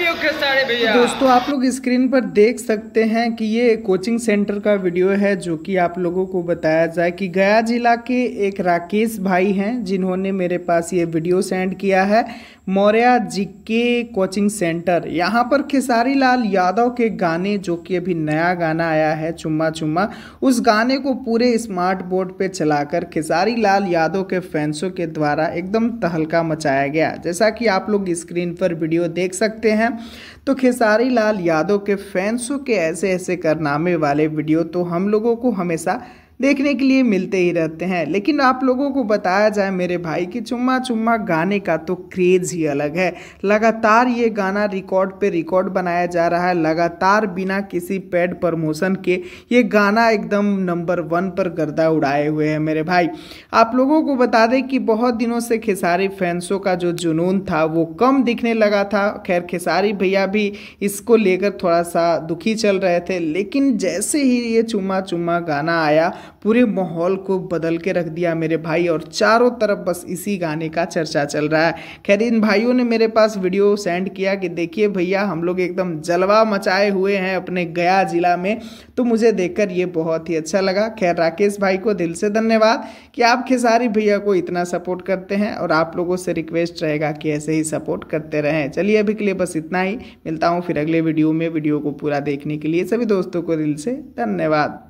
You Khesari भैया। दोस्तों आप लोग स्क्रीन पर देख सकते हैं कि ये कोचिंग सेंटर का वीडियो है जो कि आप लोगों को बताया जाए कि गया जिला के एक राकेश भाई हैं जिन्होंने मेरे पास ये वीडियो सेंड किया है। मौर्या जीके कोचिंग सेंटर, यहाँ पर खेसारी लाल यादव के गाने जो कि अभी नया गाना आया है चुम्मा चुम्मा, उस गाने को पूरे स्मार्ट बोर्ड पे चलाकर खेसारी लाल यादव के फैंसों के द्वारा एकदम तहलका मचाया गया। जैसा कि आप लोग स्क्रीन पर वीडियो देख सकते हैं तो खेसारी लाल यादव के फैंसों के ऐसे ऐसे कारनामे वाले वीडियो तो हम लोगों को हमेशा देखने के लिए मिलते ही रहते हैं। लेकिन आप लोगों को बताया जाए मेरे भाई कि चुम्मा चुम्मा गाने का तो क्रेज ही अलग है। लगातार ये गाना रिकॉर्ड पे रिकॉर्ड बनाया जा रहा है, लगातार बिना किसी पेड प्रमोशन के ये गाना एकदम नंबर 1 पर गर्दा उड़ाए हुए हैं मेरे भाई। आप लोगों को बता दें कि बहुत दिनों से खेसारी फैंसों का जो जुनून था वो कम दिखने लगा था। खैर खेसारी भैया भी इसको लेकर थोड़ा सा दुखी चल रहे थे, लेकिन जैसे ही ये चुम्मा चुम्मा गाना आया पूरे माहौल को बदल के रख दिया मेरे भाई, और चारों तरफ बस इसी गाने का चर्चा चल रहा है। खैर इन भाइयों ने मेरे पास वीडियो सेंड किया कि देखिए भैया हम लोग एकदम जलवा मचाए हुए हैं अपने गया जिला में, तो मुझे देखकर ये बहुत ही अच्छा लगा। खैर राकेश भाई को दिल से धन्यवाद कि आप खेसारी भैया को इतना सपोर्ट करते हैं, और आप लोगों से रिक्वेस्ट रहेगा कि ऐसे ही सपोर्ट करते रहें। चलिए अभी के लिए बस इतना ही, मिलता हूँ फिर अगले वीडियो में। वीडियो को पूरा देखने के लिए सभी दोस्तों को दिल से धन्यवाद।